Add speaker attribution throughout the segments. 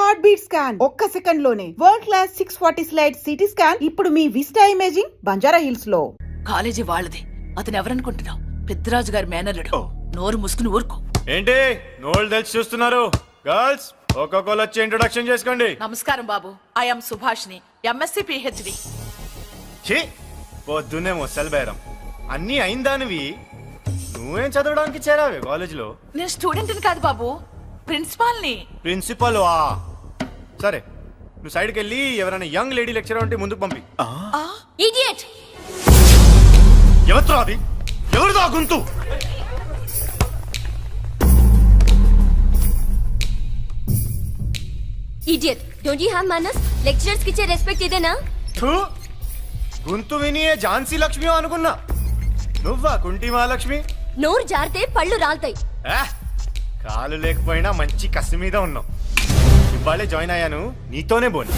Speaker 1: Heart beat scan ఒక్క second లోనే world class 640 slide CT scan ఇప్పుడు మీ విస్టా ఇమేజింగ్ బంజారా హిల్స్ లో.
Speaker 2: కాలేజీ వాళ్ళది. అతను ఎవరనుకుంటున్నావు? పెద్దరాజు గారి మేనల్లుడు. నోరు ముసుకుని ఊరుకో.
Speaker 3: ఏంటి నోళ్ళు తెలిసి చూస్తున్నారు? గర్ల్స్ ఒక్కొక్కరు వచ్చి ఇంట్రొడక్షన్ చేసుకోండి.
Speaker 2: నమస్కారం బాబు, ఐఎమ్ సుభాష్ని, ఎంఎస్సి పిహెచ్డి.
Speaker 3: ఛీ పొద్దున్నే మొసలు బేరం అన్నీ అయిందానివి. నువ్వేం చదవడానికి చేరావే కాలేజీలో?
Speaker 2: నేను స్టూడెంట్ని కాదు బాబు, ప్రిన్సిపాల్ని.
Speaker 3: ప్రిన్సిపల్ వా? సరే నువ్వు సైడ్కి వెళ్ళి ఎవరైనా యంగ్ లేడీ లెక్చరర్ ఉంటే ముందుకు పంపి.
Speaker 2: ఇడియట్!
Speaker 3: ఎవరితో అది? ఎవరిదో ఆ గొంతు?
Speaker 4: Idiot! Don't you have manners? Lecturers కి ఇచ్చే రెస్పెక్ట్ ఇదేనా?
Speaker 3: గొంతు విని ఝాన్సీ లక్ష్మి అనుకున్నా. నువ్వా కుంటి మహాలక్ష్మి?
Speaker 4: నోరు జారితే పళ్ళు రాల్తాయి.
Speaker 3: కాలు లేకపోయినా మంచి కసి మీద ఉన్నావు. ఇవాళే జాయిన్ అయ్యాను, నీతోనే బోని.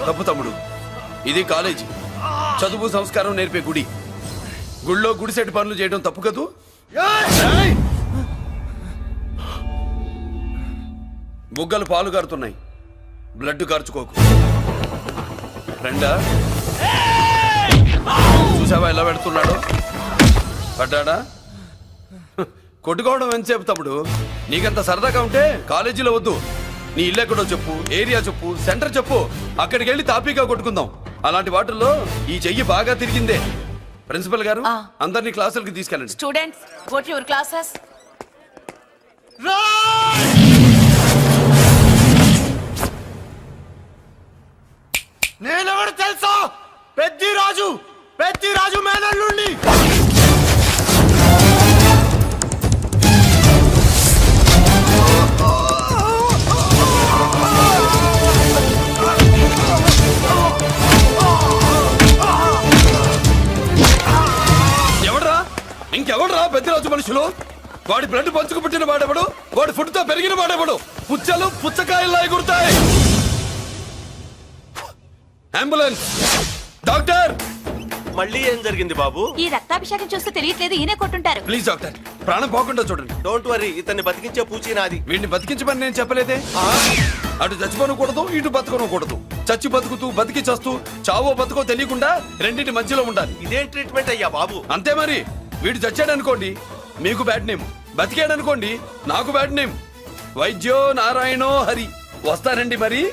Speaker 5: తప్పు తమ్ముడు, ఇది కాలేజీ, చదువు సంస్కారం నేర్పే గుడి. గుళ్ళో గుడిసెట్టి పనులు చేయడం తప్పు కదూ? బుగ్గలు పాలు కారుతున్నాయి, బ్లడ్ కార్చుకోకు. ఫ్రెండా, చూసావా ఎలా పెడుతున్నాడు? పడ్డాడా? కొట్టుకోవడం ఎంతసేపు తమ్ముడు? నీకంత సరదాగా ఉంటే కాలేజీలో వద్దు. నీ ఇల్లు ఎక్కడో చెప్పు, ఏరియా చెప్పు, సెంటర్ చెప్పు, అక్కడికి వెళ్ళి తాపీగా కొట్టుకుందాం. అలాంటి వాటిల్లో ఈ చెయ్యి బాగా తిరిగిందే. ప్రిన్సిపల్ గారు, అందరినీ క్లాసులకి తీసుకెళ్ళండి.
Speaker 2: Students, go to your classes.
Speaker 3: నేనెవరు తెలుసా? పెద్దిరాజు, పెద్దిరాజు మేనల్లుండి.
Speaker 5: ఎవడ్రా? ఇంకెవడ్రా పెద్దిరాజు మనుషులు? వాడి బ్లడ్ పంచుకు పుట్టిన వాడెవడు? వాడి ఫుడ్ తో పెరిగిన వాడెవడు? పుచ్చలు పుచ్చకాయల్లా ఎగురుతాయి. అంబులెన్స్! డాక్టర్!
Speaker 6: మళ్ళీ ఏం జరిగింది బాబు?
Speaker 2: ఈ రక్తాభిషేకం చూస్తే తెలియట్లేదు, ఈయనే కొట్టుంటారు.
Speaker 5: ప్లీజ్ డాక్టర్, ప్రాణం పోకుండా చూడండి.
Speaker 6: డోంట్ వరీ, ఇతన్ని బతికించే పూచి నాది.
Speaker 5: వీడిని బతికించమని నేను చెప్పలేదే. అటు చచ్చిపోనకూడదు, ఇటు బతకనకూడదు. చచ్చి బతుకుతూ బతికి చస్తూ చావో బతుకో తెలియకుండా రెండింటి మధ్యలో ఉండాలి.
Speaker 6: ఇదేం ట్రీట్మెంట్ అయ్యా బాబు?
Speaker 5: అంతే మరి. వీడు చచ్చాడనుకోండి మీకు బ్యాడ్ నేమ్, బతికాడనుకోండి నాకు బ్యాడ్ నేమ్. వైద్యో నారాయణో హరి. వస్తారండి మరి.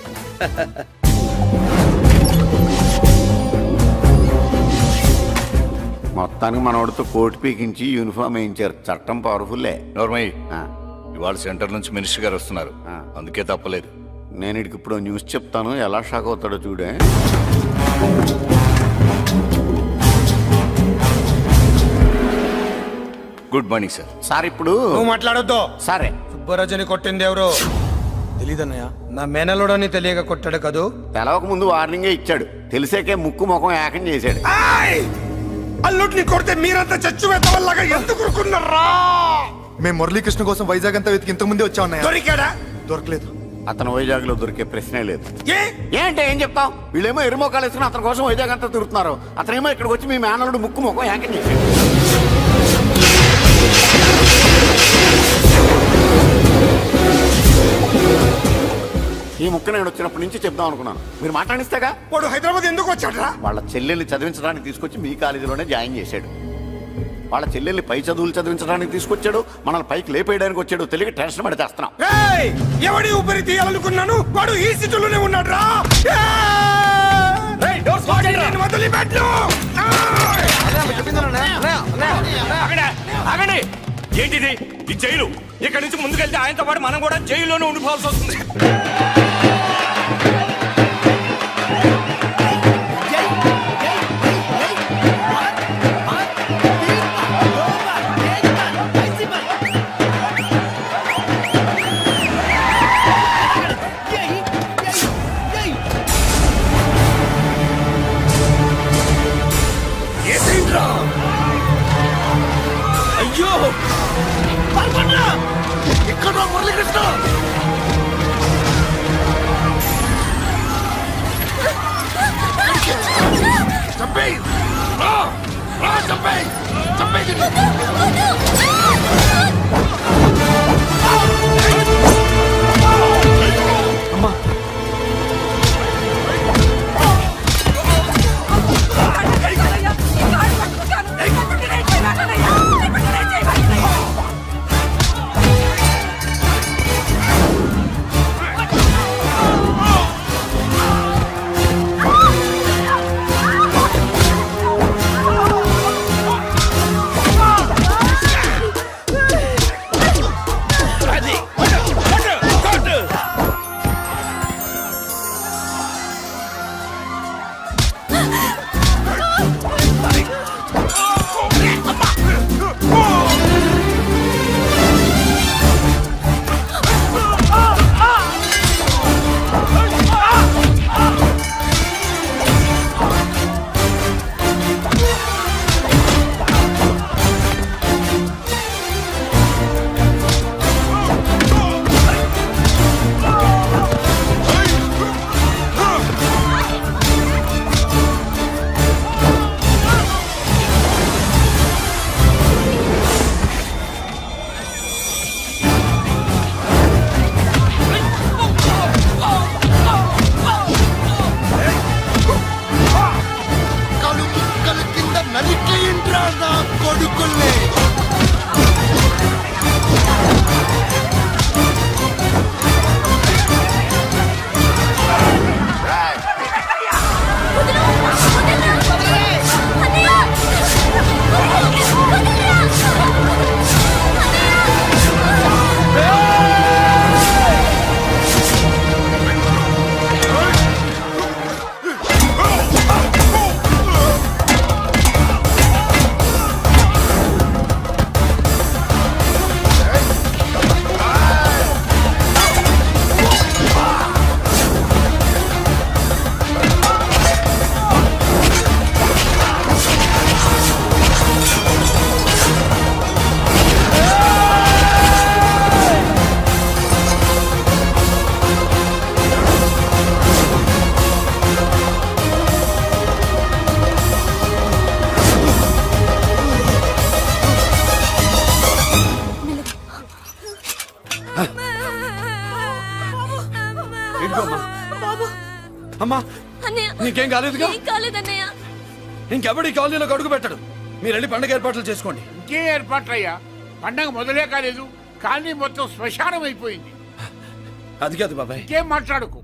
Speaker 7: మొత్తానికి మనోడితో కోట్ పీకించి యూనిఫామ్ వేయించారు. చట్టం పవర్ఫుల్లే.
Speaker 8: నోర్మయ్య, ఇవాళ సెంటర్ నుంచి మినిస్టర్ గారు వస్తున్నారు, అందుకే తప్పలేదు.
Speaker 7: నేను ఇడికి ఇప్పుడు న్యూస్ చెప్తాను, ఎలా షాక్ అవుతాడో చూడే.
Speaker 8: Good morning sir.
Speaker 7: సార్ ఇప్పుడు
Speaker 9: నువ్వు మాట్లాడొద్దు.
Speaker 7: సరే,
Speaker 9: సుబ్బరాజుని కొట్టింది ఎవరు? తెలీదన్నయ్య. నా మేనలోడని తెలియక కొట్టాడు కదూ.
Speaker 7: తెలవక ముందు వార్నింగే ఇచ్చాడు, తెలిసాకే ముక్కు ముఖం ఏకం చేశాడు.
Speaker 9: అల్లుడిని కొడితే మీరంతా చచ్చు వెతవల్లాగా ఎందుకు ఊరుకున్నారా?
Speaker 10: మేము మురళీకృష్ణ కోసం వైజాగ్ అంతా వెతికి ఇంతకు ముందే వచ్చా ఉన్నాయా?
Speaker 9: దొరికాడా?
Speaker 10: దొరకలేదు.
Speaker 7: అతను వైజాగ్ లో దొరికే ప్రశ్నే లేదు.
Speaker 9: ఏ
Speaker 7: ఏంటే ఏం చెప్తాం? వీళ్ళేమో ఎరుమోకాలు వేసుకుని అతని కోసం వైజాగ్ అంతా తిరుగుతున్నారు. అతనేమో ఇక్కడికి వచ్చి మీ మేనలుడు ముక్కు ముఖం ఏకం చేశాడు. ఈ ముక్క నేను వచ్చినప్పటి నుంచి చెప్దాం అనుకున్నాను, మీరు మాట్లాడిస్తాగా.
Speaker 9: వాడు హైదరాబాద్ ఎందుకు వచ్చాడ్రా?
Speaker 7: వాళ్ళ చెల్లెల్ని చదివించడానికి తీసుకొచ్చి మీ కాలేజీలోనే జాయిన్ చేశాడు. వాళ్ళ చెల్లెల్ని పై చదువులు చదివించడానికి తీసుకొచ్చాడు, మనల్ని పైకి లేపేయడానికి వచ్చాడు. తెలియక టెన్షన్ పడి చేస్తున్నాం.
Speaker 9: ఎవడి ఊపిరి తీయాలనుకున్నాను, వాడు ఈ సిటీలోనే ఉన్నాడ్రా. వదిలిపెట్టు.
Speaker 6: ఆగండి! ఏంటిది? ఈ జైలు. ఇక్కడి నుంచి ముందుకెళ్తే ఆయనతో పాటు మనం కూడా జైల్లోనే ఉండిపోవాల్సి వస్తుంది.
Speaker 5: అయ్యో
Speaker 9: ఇక్కడ మురళీకృష్ణ
Speaker 5: ఇదిగోమ్మా.
Speaker 2: బాబు
Speaker 5: అమ్మా
Speaker 4: అన్నయ్య
Speaker 5: నీకేం కాలేదుగా?
Speaker 4: ఏం కాలేదన్నయ్య.
Speaker 5: ఇంకెవడి కాలనీలో అడుగు పెట్టడు. మీరు వెళ్ళి పండుగ ఏర్పాట్లు చేసుకోండి.
Speaker 6: ఇంకే ఏర్పాట్లయ్యా, పండగ మొదలే కాలేదు కానీ మొత్తం శ్మశానం అయిపోయింది.
Speaker 5: అది కాదు బాబాయ్.
Speaker 6: ఇంకేం మాట్లాడుకు.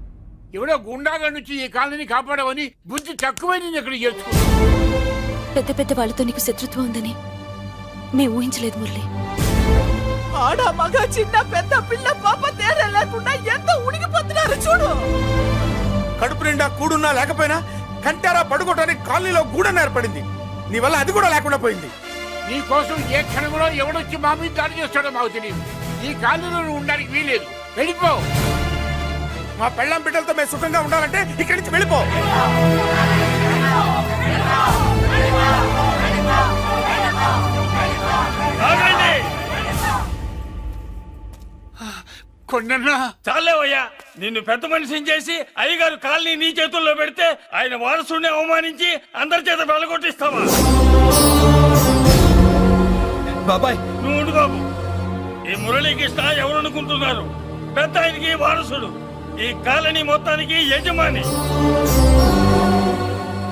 Speaker 6: ఎవడో గుండాగా నుంచి ఈ కాలనీ కాపాడవని బుద్ధి తక్కువైంది ఇక్కడ చేర్చుకున్నావు.
Speaker 4: పెద్ద పెద్ద వాళ్ళతో నీకు శత్రుత్వం ఉందని మేము ఊహించలేదు మురళి.
Speaker 2: ఆడ మగ చిన్న పెద్ద పిల్ల పాప తేడా లేకుండా ఎంత ఉడికిపోతున్నారు చూడు.
Speaker 9: కడుపు నిండా కూడున్నా లేకపోయినా కంటారా పడుకోవటానికి కాలనీలో గూడన్న ఏర్పడింది. నీ వల్ల అది కూడా లేకుండా పోయింది.
Speaker 6: నీ కోసం ఏ క్షణంలో ఎవడొచ్చి మా మీద దాడి చేస్తాడో మాకు తెలియదు. ఈ కాలనీలో నువ్వు ఉండడానికి వీలేదు. వెళ్ళిపో.
Speaker 9: మా పెళ్ళాం బిడ్డలతో మేము సుఖంగా ఉండాలంటే ఇక్కడి నుంచి వెళ్ళిపో.
Speaker 6: కొండన్నా
Speaker 11: చాలేవయ్యా, నిన్ను పెద్ద మనిషిని చేసి అయ్యగారు కాలనీ నీ చేతుల్లో పెడితే ఆయన వారసుని అవమానించి అందరి చేత వెళ్ళగొట్టిస్తావా?
Speaker 5: బాబాయ్
Speaker 11: నువ్వు ఉండు బాబు. ఈ మురళీకృష్ణ ఎవరనుకుంటున్నారు? పెద్ద ఆయనకి వారసుడు, ఈ కాలనీ మొత్తానికి యజమాని.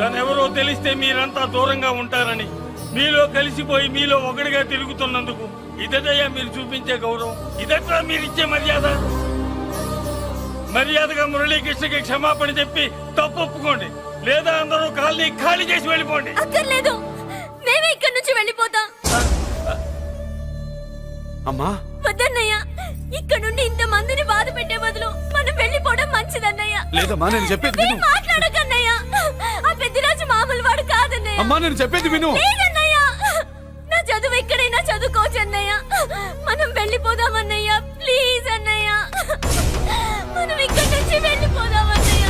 Speaker 11: తనెవరో తెలిస్తే మీరంతా దూరంగా ఉంటారని మీలో కలిసిపోయి మీలో ఒకటిగా తిరుగుతున్నందుకు ఇదటయ్యా మీరు చూపించే గౌరవం, ఇదట్లా మీరిచ్చే మర్యాద. మర్యాదగా మురళీకృష్ణకి క్షమాపణ చెప్పి తప్పు ఒప్పుకోండి, లేదా అందరూ కాలనీ ఖాళీ చేసి వెళ్ళిపోండి.
Speaker 4: అక్కర్లేదు, మేమే ఇక్కడి నుంచి వెళ్ళిపోతాం.
Speaker 5: అమ్మా
Speaker 4: వద్దన్నయ్య, ఇక్కడ నుండి ఇంత మందిని బాధ పెట్టే బదులు మనం వెళ్ళిపోవడం మంచిదన్నయ్య.
Speaker 5: లేదమ్మా, నేను చెప్పేది విను.
Speaker 4: మాట్లాడకన్నయ్య, ఆ పెద్దిరాజు మామూలు వాడు కాదన్నయ్య.
Speaker 5: అమ్మా నేను చెప్పేది విను.
Speaker 4: లేదన్నయ్య, నా చదువు ఎక్కడైనా చదువుకోవచ్చు అన్నయ్య. మనం వెళ్ళిపోదామన్నయ్య, ప్లీజ్ అన్నయ్య. మనం ఇక్కడి నుంచి వెళ్ళిపోదామన్నయ్య.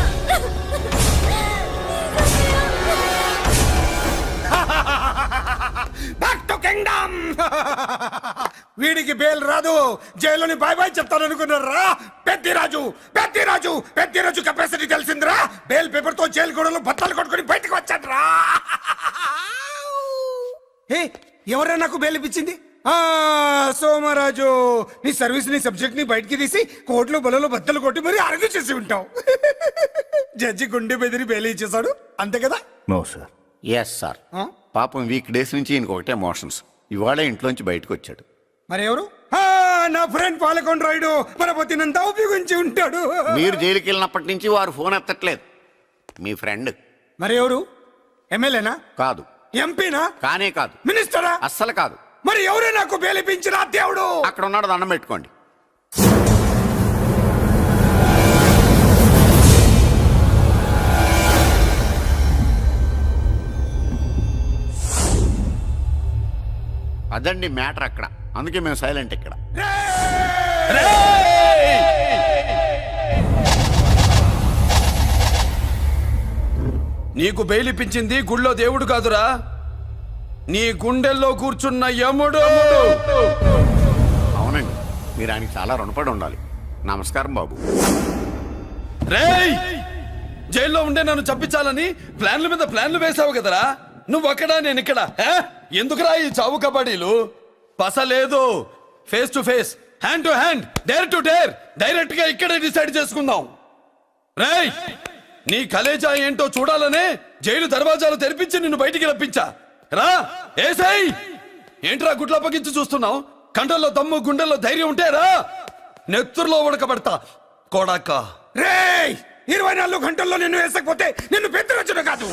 Speaker 9: Back to kingdom. వీడికి బెయిల్ రాదు, జైల్లోని బాయ్ బాయ్ చెప్తాను అనుకున్నారా? పెద్దిరాజు పెద్దిరాజు పెద్దిరాజు కెపాసిటీ తెలిసిందిరా. బెయిల్ పేపర్ తో జైలు గోడలు బట్టలు కొట్టుకుని బయటకు వచ్చాడ్రా. ఎవరైనా నాకు బెయిల్ ఇప్పించింది? సోమరాజు, నీ సర్వీస్ నీ సబ్జెక్ట్ ని బయటికి తీసి కోర్టులో బలలో బద్దలు కొట్టి మరి అరెస్ట్ చేసి ఉంటావు. జడ్జి గుండె బెదిరి బెయిల్ ఇచ్చేసాడు, అంతే కదా?
Speaker 7: No sir. Yes sir. పాపం వీక్ డేస్ నుంచి ఈయనకు ఒకటే మోషన్స్. ఇవాళ ఇంట్లోంచి బయటకు వచ్చాడు.
Speaker 9: మరి ఎవరు? నా ఫ్రెండ్ పాలకొండ రాయుడు మన పొత్తినంతా ఉపయోగించి ఉంటాడు.
Speaker 7: మీరు జైలుకి వెళ్ళినప్పటి నుంచి వారు ఫోన్ ఎత్తట్లేదు. మీ ఫ్రెండ్.
Speaker 9: మరి ఎవరు? ఎమ్మెల్యేనా?
Speaker 7: కాదు.
Speaker 9: ఎంపీనా?
Speaker 7: కానే కాదు.
Speaker 9: మినిస్టరా?
Speaker 7: అస్సలు కాదు.
Speaker 9: మరి ఎవరే నాకు బేలిపించిన దేవుడు?
Speaker 7: అక్కడ ఉన్నాడు, దండం పెట్టుకోండి. అదండి మ్యాటర్ అక్కడ. అందుకే మేము సైలెంట్ ఇక్కడ.
Speaker 5: నీకు బెయిలిపించింది గుళ్ళో దేవుడు కాదురా, నీ గుండెల్లో కూర్చున్న యముడు.
Speaker 7: అవునండి, మీరు ఆయనకి చాలా రుణపడి ఉండాలి. నమస్కారం బాబు.
Speaker 5: రేయ్, జైల్లో ఉండే నన్ను చంపించాలని ప్లాన్ల మీద ప్లాన్లు వేసావు కదరా. నువ్వు అక్కడా నేను ఇక్కడ. ఎందుకురా ఈ చావు కబడ్డీలు? పస లేదు, face to face, hand to hand, dare to dare, direct గా ఇక్కడే డిసైడ్ చేసుకుందాం. రేయ్, నీ కలేజా ఏంటో చూడాలనే జైలు దర్వాజాలు తెరిపించి నిన్ను బయటికి రప్పించా. రా ఏసై. ఏంట్రా గుడ్ల పగించి చూస్తున్నావు? కండల్లో దమ్ము గుండెల్లో ధైర్యం ఉంటే రా, నెత్తురులో ఉడకబడతా కొడాక.
Speaker 9: రేయ్, 24 గంటల్లో నిన్ను వేసకపోతే నిన్ను పెద్దరొచ్చుడు కాదు.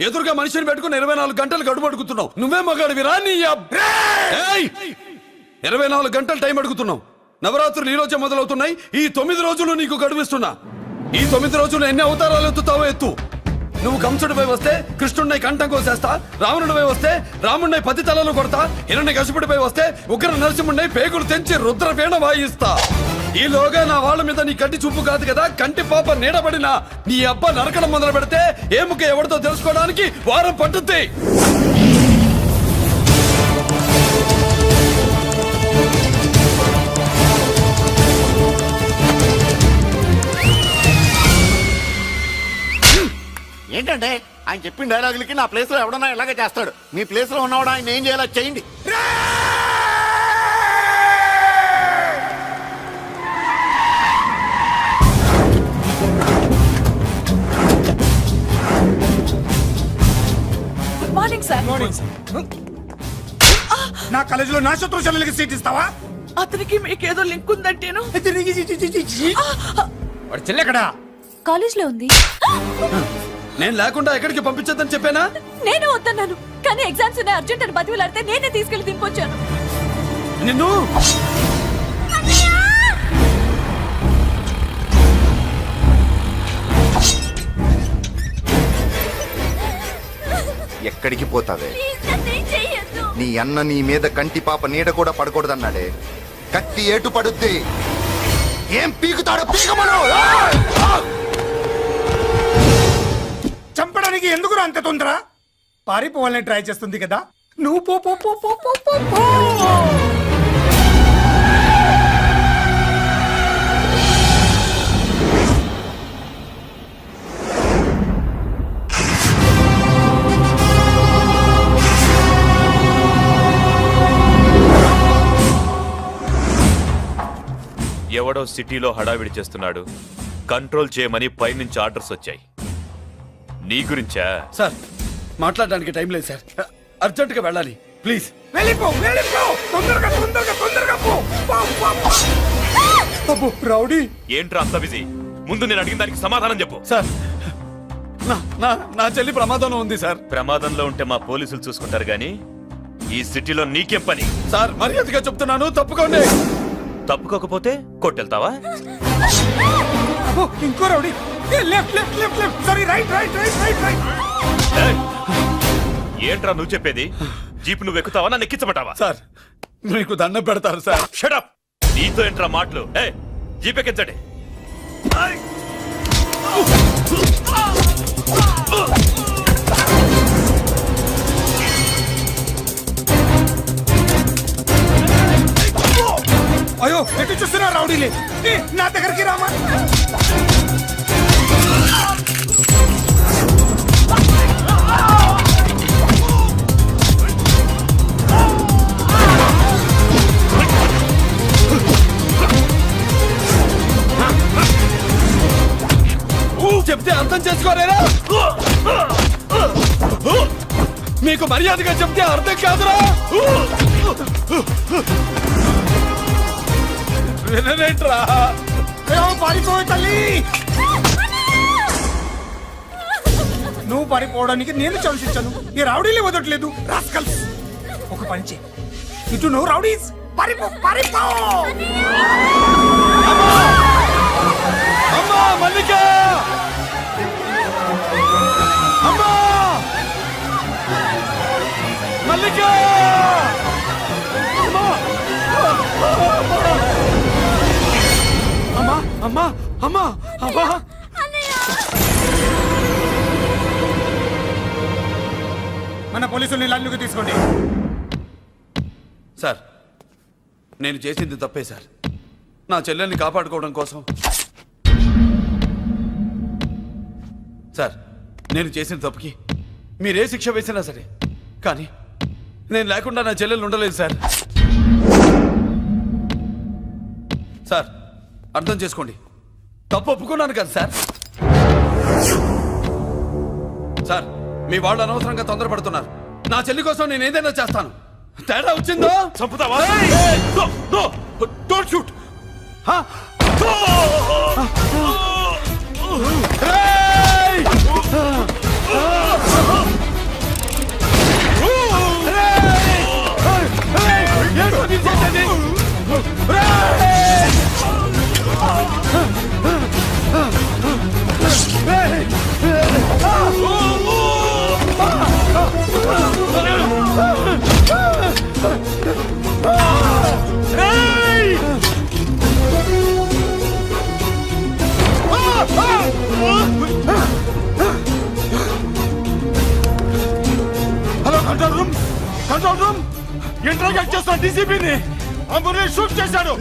Speaker 5: ఎదురుగా మనిషిని పెట్టుకుని 24 గంటలు గడుపు అడుగుతున్నావు. నువ్వే మగాడివిరా నీ 24 గంటలు టైం అడుగుతున్నావు. నవరాత్రులు ఈ రోజే మొదలవుతున్నాయి. ఈ 9 రోజులు నీకు గడువిస్తున్నా. ఈ 9 రోజులు ఎన్ని అవతారాలు ఎత్తుతావో ఎత్తు. నువ్వు కంసుడిపై వస్తే కృష్ణుడిని కంఠం కోసేస్తా, రావణుడిపై వస్తే రాముడిని 10 తలలు కొడతా, హిరణ్యకశిపుడిపై వస్తే ఉగ్ర నరసింహుడిని పేగులు తెంచి రుద్రవీణ వాయిస్తా. ఈలోగా నా వాళ్ళ మీద నీ కంటి చూపు కాదు కదా, కంటి పాప నీడబడినా నీ అబ్బ నరకడం మొదలు పెడితే ఏముక ఎవరితో తెలుసుకోవడానికి వారం పట్టుద్ది.
Speaker 7: ఏంటంటే ఆయన చెప్పిన డైలాగులకి నా ప్లేస్ లో ఎవడన్నా ఇలాగే చేస్తాడు. మీ ప్లేస్ లో ఉన్నవాడు ఆయన ఏం చేయాలో చేయండి.
Speaker 9: నా కాలేజీలో నా శత్రు చెల్లెలకి సీట్ ఇస్తావా?
Speaker 2: అతనికి మీకేదో లింక్ ఉందంటేను.
Speaker 9: వాడు చెల్లెక్కడా?
Speaker 4: కాలేజ్ లో ఉంది.
Speaker 5: నేను లేకుండా ఎక్కడికి పంపించొద్దని చెప్పానా?
Speaker 4: నేను వద్దన్నాను, కానీ ఎగ్జామ్స్ ఉన్నాయి అర్జెంట్ అని బతిలాడితే నేనే తీసుకెళ్లి దింపొచ్చాను.
Speaker 5: నిన్ను
Speaker 10: ఎక్కడికి పోతావే?
Speaker 4: ప్లీజ్ నన్నేం చెయ్యొద్దు.
Speaker 10: నీ అన్న నీ మీద కంటి పాప నీడ కూడా పడకూడదన్నాడే. కత్తి ఏటు పడుద్ది. ఏం పీకుతాడో పీకమను.
Speaker 9: చంపడానికి ఎందుకు అంత తొందర? పారిపోవాలని ట్రై చేస్తుంది కదా. నువ్వు పో పో పో పో పో పో పో.
Speaker 12: ఎవడో సిటీలో హడావిడి చేస్తున్నాడు, కంట్రోల్ చేయమని పైనుంచి ఆర్డర్స్ వచ్చాయి. నీ గురించా?
Speaker 5: సార్ మాట్లాడడానికి టైం లేదు సార్, అర్జెంటుగా వెళ్ళాలి ప్లీజ్.
Speaker 9: వెళ్ళిపో వెళ్ళిపో, తొందరగా తొందరగా తొందరగా పో. పో, పో, పో. అబ్బో, రౌడీ.
Speaker 12: ఏంట్రా అంత బిజీ? ముందు నేను అడిగిన దానికి సమాధానం చెప్పు.
Speaker 5: సార్ నా చెల్లి ప్రమాదంలో ఉంది సార్.
Speaker 12: ప్రమాదంలో ఉంటే మా పోలీసులు చూసుకుంటారు గాని ఈ సిటీలో నీకేం పని?
Speaker 5: సార్ మర్యాదగా చెప్తున్నాను, తప్పుకోండి.
Speaker 12: తప్పుకోకపోతే కొట్టెళ్తావా?
Speaker 9: అబ్బో, ఇంకో rowdy. Left left left left, sorry right right right right right.
Speaker 12: ఏయ్! ఏంట్రా నువ్వు చెప్పేది? జీప్ నువ్వు ఎక్కుతావా, నన్ను ఎక్కించమంటావా?
Speaker 5: సార్ మీకు దండం పెడతారు సార్.
Speaker 12: షడప్! నీతో ఏంట్రా మాటలు? జీప్ ఎక్కించండి.
Speaker 9: అయ్యో, ఎటు చూస్తున్నా రౌడీలే. నా దగ్గరికి రామా.
Speaker 5: చెప్తే అర్థం చేసుకోలేరా? మీకు మర్యాదగా చెప్తే అర్థం కాదురా? వినరేంట్రా?
Speaker 9: పారిపోయి తల్లి. నువ్వు పారిపోవడానికి నేను ఛాన్స్ ఇచ్చాను. ఈ రౌడీలే వదట్లేదు. రాస్కల్స్. ఒక పని చేయి, ఇటు నువ్వు రౌడీస్ పారిపో పారిపో.
Speaker 5: అమ్మా మల్లిక! అమ్మా మల్లిక! అమ్మా అమ్మా అమ్మా అమ్మా!
Speaker 9: మన పోలీసుల్ని లైన్లోకి తీసుకోండి.
Speaker 5: సార్ నేను చేసింది తప్పే సార్. నా చెల్లెల్ని కాపాడుకోవడం కోసం. సార్ నేను చేసిన తప్పుకి మీరే శిక్ష వేసినా సరే, కానీ నేను లేకుండా నా చెల్లెలు ఉండలేదు సార్. సార్ అర్థం చేసుకోండి, తప్పు ఒప్పుకున్నాను కదా సార్. సార్ మీ వాళ్ళు అనవసరంగా తొందరపడుతున్నారు. నా చెల్లి కోసం నేను ఏదైనా చేస్తాను. తేడా వచ్చిందో
Speaker 12: చంపుతావా?
Speaker 5: Don't shoot.
Speaker 3: Hello control room, control room. Interrogate చేస్తున్న డీసీపీని అంబులెన్స్ షూట్ చేశాడు.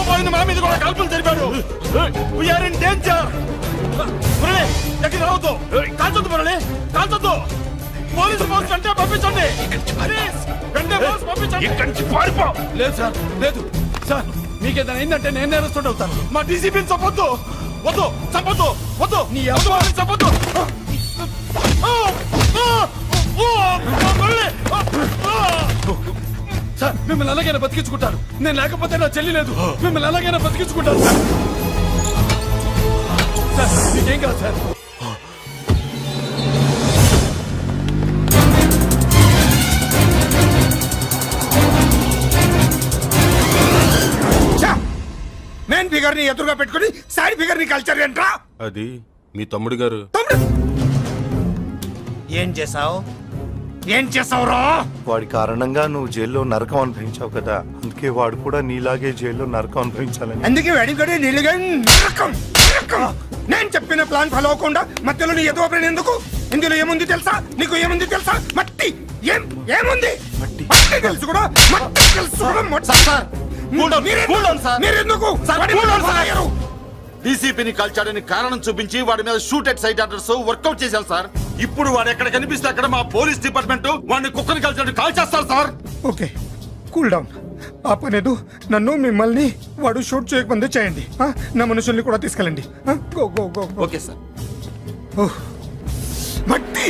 Speaker 3: పోయింది, మా మీద కూడా కాల్పులు జరిపాడు. We're in danger. మురళి దగ్గర రావద్దు, కాల్చొద్దు మురళి, కాల్చొద్దు. పోలీసు ఫోర్స్ వెంటనే పంపించండి. ప్లీజ్, వెంటనే ఫోర్స్ పంపించండి. ఇక్కడి నుంచి పారిపో.
Speaker 5: లేదు సార్, లేదు సార్. మీకేదైనా అయిందంటే నేను నేరస్తుడు అవుతాను.
Speaker 3: మా డీసీపీని చంపొద్దు, వద్దు, చంపొద్దు, వద్దు.
Speaker 5: నీ
Speaker 3: వద్దు, వాళ్ళని చంపొద్దు.
Speaker 5: సార్ మిమ్మల్ని అలాగైనా బతికించుకుంటాను. నేను లేకపోతే నా చెల్లి లేదు. మిమ్మల్ని అలాగైనా బతికించుకుంటాను సార్. సార్ మీకేం కాదు సార్.
Speaker 9: మెయిన్ ఫిగర్ ని ఎదురుగా పెట్టుకుని సైడ్ ఫిగర్ ని కల్చర్ ఏంట్రా?
Speaker 3: అది మీ తమ్ముడు గారు.
Speaker 9: ఏం చేసావు? ఏం చేసావురా?
Speaker 10: వాడి కారణంగా నువ్వు జైల్లో నరకం అనుభవించావు కదా, అందుకే వాడు కూడా నీలాగే జైల్లో నరకం అనుభవించాలని.
Speaker 9: అందుకే వెడిగడి నీళ్ళుగా నరకం నరకం. నేను చెప్పిన ప్లాన్ ఫాలో అవ్వకుండా మధ్యలో నీ ఎదుగు ప్లాన్ ఎందుకు? ఇందులో ఏముంది తెలుసా? నీకు ఏముంది తెలుసా? మట్టి. ఏముంది? మట్టి తెలుసు కూడా, మట్టి తెలుసు కూడా. మీరెందుకు?
Speaker 3: డీసీపీని కాల్చాడని కారణం చూపించి వాడి మీద shoot at sight orders work out చేశారు సార్. ఇప్పుడు వాడు ఎక్కడ కనిపిస్తే అక్కడ మా పోలీస్ డిపార్ట్మెంట్ వాడిని కుక్కని కాల్చాడు కాల్ చేస్తారు సార్.
Speaker 9: Okay, cool down. ఆ పనేదు నన్ను మిమ్మల్ని వాడు షూట్ చేయకముందే చేయండి. నా మనుషుల్ని కూడా తీసుకెళ్ళండి. Go go go.
Speaker 3: Okay sir.
Speaker 9: మట్టి.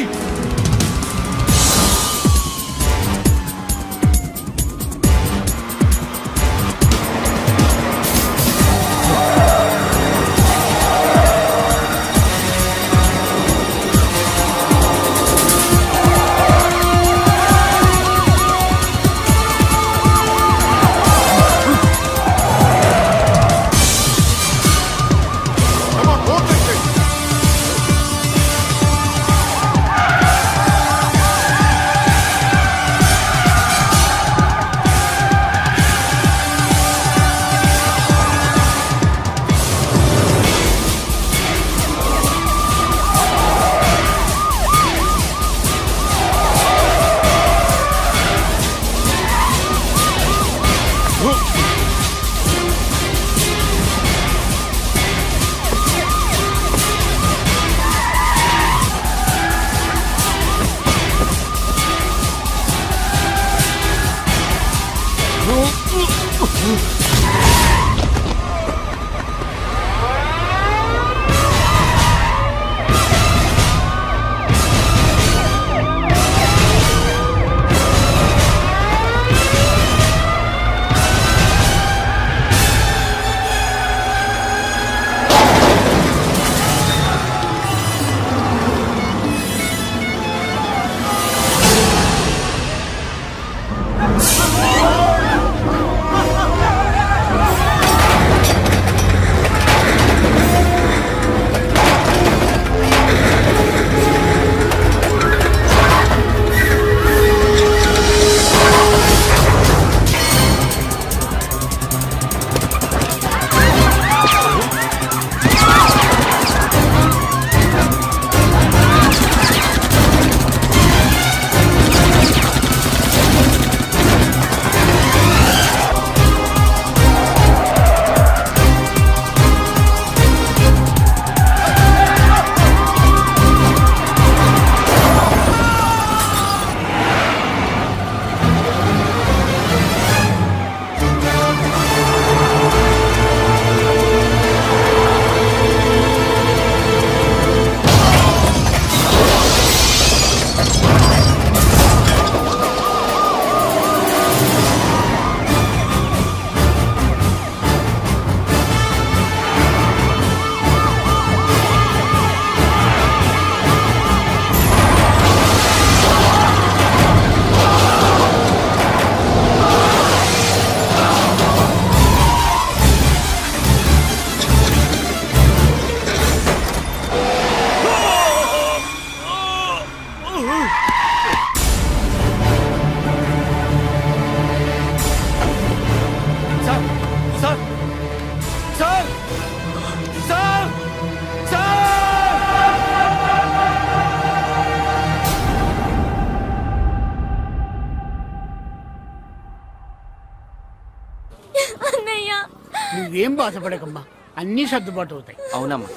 Speaker 6: నువ్వేం బాధపడకమ్మా, అన్నీ సర్దుబాటు అవుతాయి.
Speaker 2: అవునమ్మా.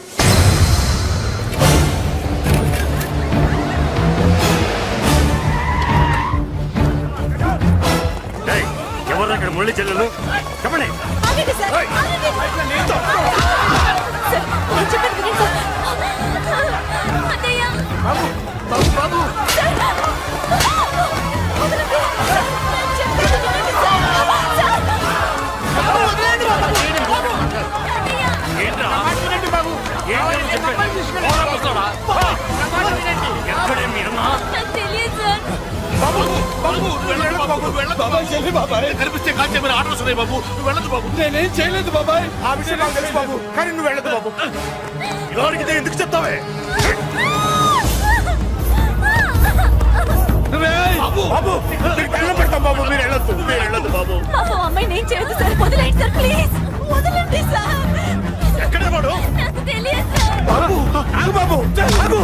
Speaker 3: ఎవరు అక్కడ మురళి చెల్లెలు? చెప్పండి.
Speaker 4: బాబు బాబు బాబు
Speaker 3: బాబాయ్ చెల్లి బాబాయ్
Speaker 6: కనిపిస్తే కాల్చే మీరు ఆర్డర్స్ ఉన్నాయి బాబు నువ్వు వెళ్ళదు బాబు.
Speaker 3: నేనేం చేయలేదు బాబాయ్.
Speaker 6: ఆ విషయం నాకు తెలుసు బాబు, కానీ నువ్వు వెళ్ళదు బాబు.
Speaker 3: ఎవరికి ఎందుకు చెప్తావే?
Speaker 6: బాబు బాబు మీకు దండం పెడతాం బాబు, మీరు వెళ్ళొద్దు బాబు.
Speaker 4: పాపం అమ్మాయి నేను చేయదు సార్, వదిలేండి సార్ ప్లీజ్, వదలండి సార్.
Speaker 3: ఎక్కడ వాడు?
Speaker 4: నాకు తెలియదు సార్,
Speaker 3: బాబు ఆగు బాబు ఆగు.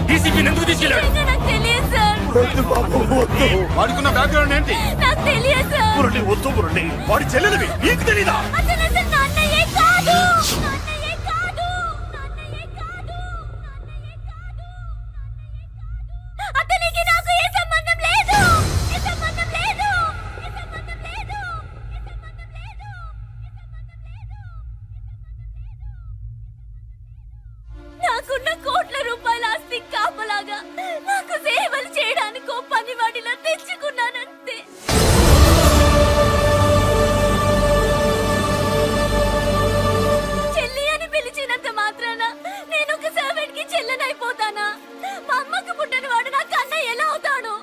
Speaker 3: డీసీపీని ఎందుకు తీసుకెళ్ళాడు?
Speaker 4: నిజంగా నాకు తెలియదు సార్,
Speaker 3: వద్దు బాబు వద్దు. వాడుకున్న బ్యాక్గ్రౌండ్ ఏంటి?
Speaker 4: నాకు తెలియదు సార్.
Speaker 3: మురళి వద్దు మురళి, వాడి చెల్లెలివి నీకు తెలీదా?
Speaker 4: అతను అసలు నా అన్నయ్యే కాదు, నా అన్నయ్యే కాదు, నా అన్నయ్యే కాదు, నా అన్నయ్యే కాదు. అతనికి నాకు ఏ సంబంధం లేదు, ఏ సంబంధం లేదు, ఏ సంబంధం లేదు, ఏ సంబంధం లేదు, నాకున్న కోట్ల రూపాయల ఆస్తి కాపలాగా నాకు సేవలు చేయడానికి పనివాడిలా తెచ్చుకున్నానంతే. చెల్లి అని పిలిచినంత మాత్రాన నేను ఒక సర్వెంట్ కి చెల్లెనైపోతానా? మా అమ్మకు పుట్టిన వాడు నాకు అన్నయ్య ఎలా అవుతాడు?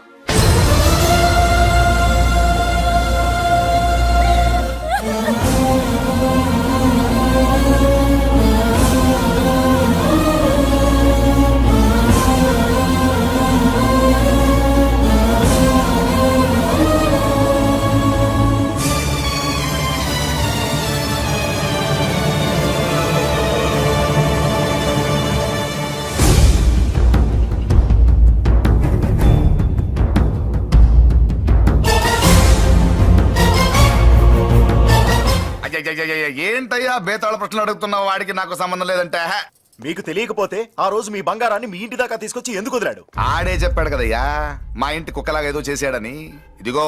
Speaker 10: ఏంటయ్యా బేతాళ ప్రశ్నలు అడుగుతున్నావు? వాడికి నాకు సంబంధం లేదంటే
Speaker 3: మీకు తెలియకపోతే ఆ రోజు మీ బంగారాన్ని మీ ఇంటి దాకా తీసుకొచ్చి ఎందుకు వదిలాడు?
Speaker 10: ఆడే చెప్పాడు కదయ్యా మా ఇంటి కుక్కలాగా ఏదో చేశాడని. ఇదిగో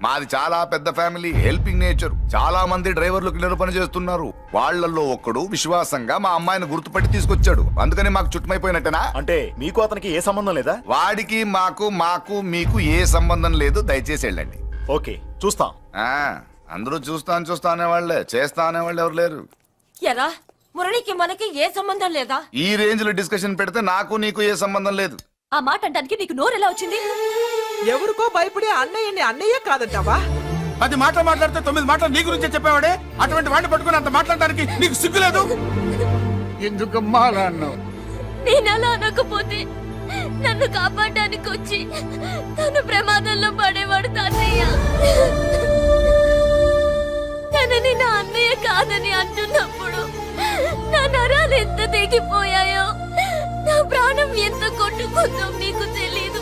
Speaker 10: మాది చాలా పెద్ద ఫ్యామిలీ, హెల్పింగ్ నేచర్. చాలా మంది డ్రైవర్లు క్లీనర్ పని చేస్తున్నారు. వాళ్ళల్లో ఒక్కడు విశ్వాసంగా మా అమ్మాయిని గుర్తుపట్టి తీసుకొచ్చాడు. అందుకని మాకు చుట్టుమైపోయినట్టేనా?
Speaker 3: అంటే మీకు అతనికి ఏ సంబంధం లేదా?
Speaker 10: వాడికి మాకు మీకు ఏ సంబంధం లేదు. దయచేసి వెళ్ళండి.
Speaker 3: ఓకే చూస్తాం.
Speaker 10: అందరూ చూస్తా అనేవాళ్లే, చేస్తా అనేవాళ్ళు ఎవరు లేరు.
Speaker 4: ఎరా మురళికి మనకి ఏ సంబంధం లేదా?
Speaker 10: ఈ రేంజ్ లో డిస్కషన్ పెడితే నాకు నీకు ఏ సంబంధం లేదు.
Speaker 4: ఆ మాట అంటానికి నీకు నోరు ఎలా వచ్చింది?
Speaker 2: ఎవరికో భయపడి అన్నయ్యని అన్నయ్య కాదంటావా?
Speaker 9: 10 మాటలు మాట్లాడితే 9 మాటలు నీ గురించే చెప్పేవాడే. అటువంటి వాడిని పట్టుకుని అంత మాట్లాడడానికి నీకు సిగ్గులేదు?
Speaker 6: ఎందుకమ్మా అలా అన్నావు?
Speaker 4: నేను అలా అనకపోతే నన్ను కాపాడడానికి వచ్చి తను ప్రమాదంలో పడేవాడు తాతయ్య. తనని నా అన్నయ్య కాదని అంటున్నప్పుడు నా నరాలు ఎంత తెగిపోయాయో, నా ప్రాణం ఎంత కొట్టుకుందో మీకు తెలీదు.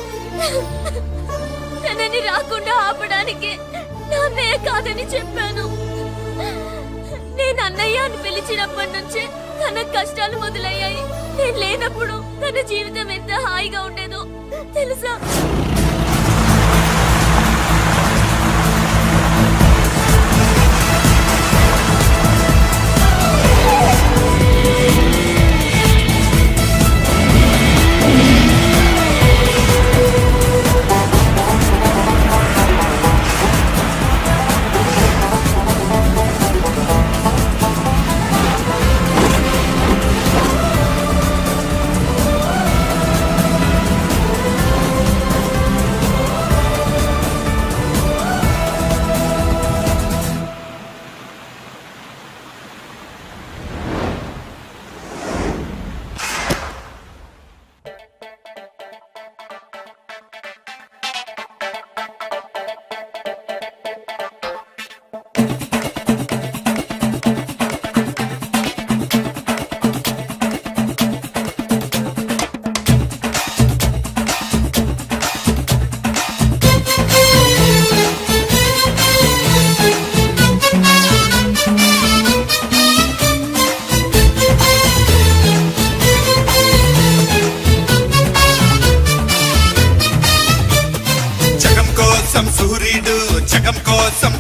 Speaker 4: తనని రాకుండా ఆపడానికి నా అన్నయ్య కాదని చెప్పాను. నేను అన్నయ్య అని పిలిచినప్పటి నుంచే తన కష్టాలు మొదలయ్యాయి. నేను లేనప్పుడు తన జీవితం ఎంత హాయిగా ఉండేదో తెలుసా?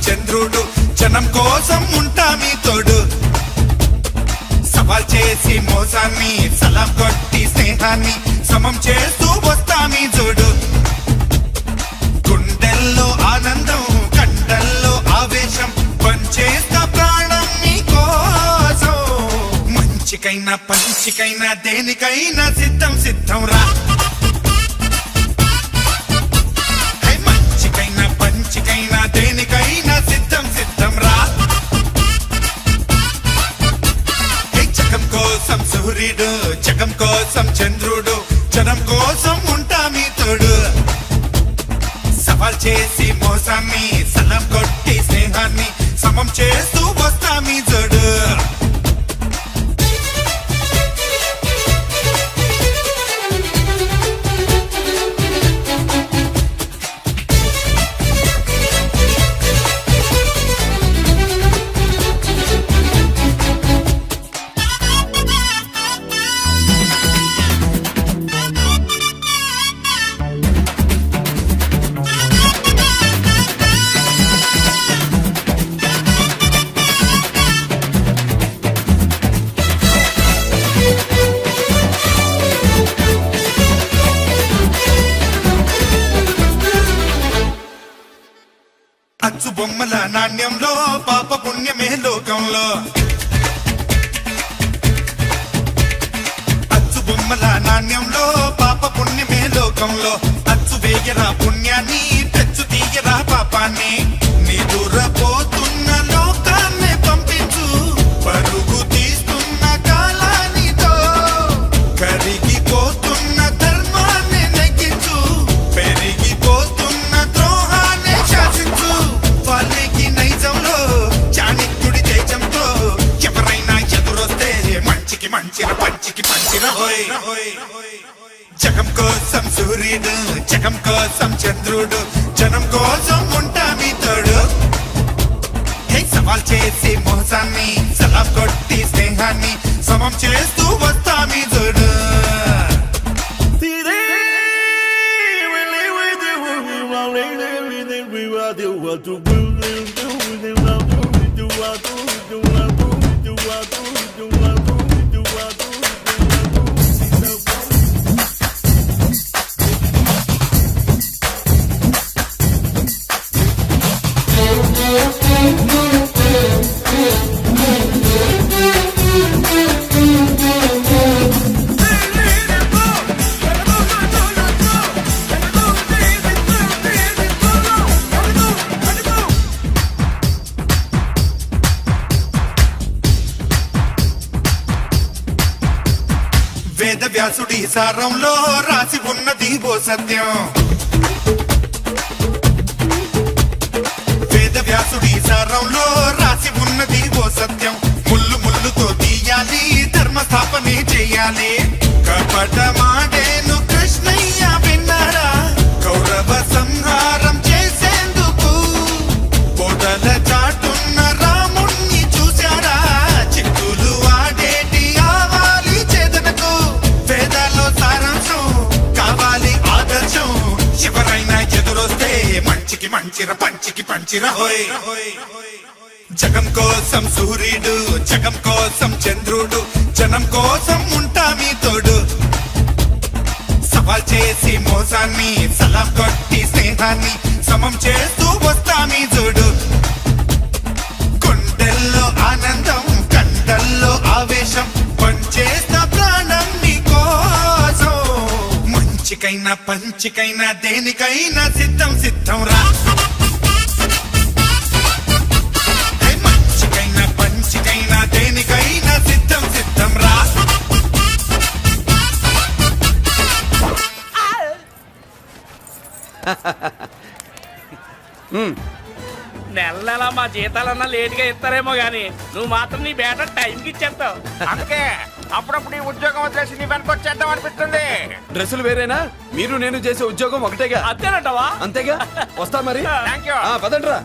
Speaker 3: చంద్రుడు జనం కోసం ఉంటా మీ తోడు. సవాల్ చేసి మోసాన్ని సలాం కొట్టి స్నేహాన్ని సమం చేస్తూ వస్తా మీ జోడు. గుండెల్లో ఆనందం కండల్లో ఆవేశం పంచేస్తా ప్రాణం మీ కోసం. మంచికైనా పంచికైనా దేనికైనా సిద్ధం సిద్ధం రా. మంచికైనా పంచి సూర్యుడు జగం కోసం చంద్రుడు జనం కోసం ఉంటా మీ తోడు సవాల్ చేసి మోసాన్ని సలం కొట్టి స్నేహాన్ని సమం చేస్తూ వస్తా మీ జోడు అచ్చు బొమ్మల నాణ్యంలో పాప పుణ్యమే లోకంలో అచ్చు బొమ్మల నాణ్యంలో పాప పుణ్యమే లోకంలో అచ్చు వేయరా పుణ్యాన్ని తెచ్చు తీయరా పాపాన్ని నీ దూరపోతున్న లోకాన్ని పంపించు పరుగు తీస్తున్న కాలానితో కరిగిపోతున్న ధర్మాన్ని నెగ్గించు పెరిగిపోతున్న ద్రోహాన్ని శాసించు వాళ్ళకి నైజంలో చాణిక్యుడి తేజంతో ఎవరైనా ఎదురొస్తే మంచికి మంచిర పంచికి పంచిర హోయ్ జగం కోసం సూర్యుడు జగం కోసం చంద్రుడు జనం కోసం ఉంటా మీ తోడు హే సవాల్ చేసి మోసాన్ని సలాం కొట్టి స్నేహాన్ని సమం చేస్తూ వస్తా మీ తోడు వేద వ్యాసుడి సారంలో రాసి ఉన్నది ఓ సత్యం వేద వ్యాసుడి సారంలో రాసి ఉన్నది ఓ సత్యం ముళ్ళు ముళ్ళుతో తీయాలి ధర్మ స్థాపనే చేయాలి కపటమాడేను కృష్ణయ్య విన్నారా కౌరవ సంహారం చేసేందుకు పొదల చాటున్న రాముణ్ణి చూశారా చిక్కులు ఆడేటి ఆవాలి చేదనకు వేదాల్లో సారాంశం కావాలి ఆదర్శం ఎవరైనా ఎదురొస్తే మంచికి మంచిర పంచికి పంచిర హోయ్ జగం కోసం సూర్యుడు జగం కోసం చంద్రుడు జనం కోసం ఉంటా మీ తోడు సవాల్ చేసి మోసాన్ని సలాం కొట్టి స్నేహాన్ని సమం చేస్తూ వస్తా మీ జోడు గుండెల్లో ఆనందం కండల్లో ఆవేశం పంచేస్తా ప్రాణం నీ కోసం మంచికైనా పంచికైనా దేనికైనా సిద్ధం సిద్ధం రా హే మంచికైనా పంచికైనా దేనికైనా సిద్ధం సిద్ధం రా
Speaker 11: నెల నెల మా జీతాలన్నా లేట్ గా ఇస్తారేమో గానీ నువ్వు మాత్రం నీ బేట టైంకి ఇచ్చేస్తావు.
Speaker 6: అందుకే అప్పుడప్పుడు ఈ ఉద్యోగం వదిలేసి నీ వెనక వచ్చేద్దాం అనిపిస్తుంది.
Speaker 5: డ్రెస్సులు వేరేనా మీరు నేను చేసే ఉద్యోగం ఒకటేగా
Speaker 11: అంతేనంటావా?
Speaker 5: అంతేగా వస్తా మరి
Speaker 6: థ్యాంక్ యూ.
Speaker 5: పదండ్రా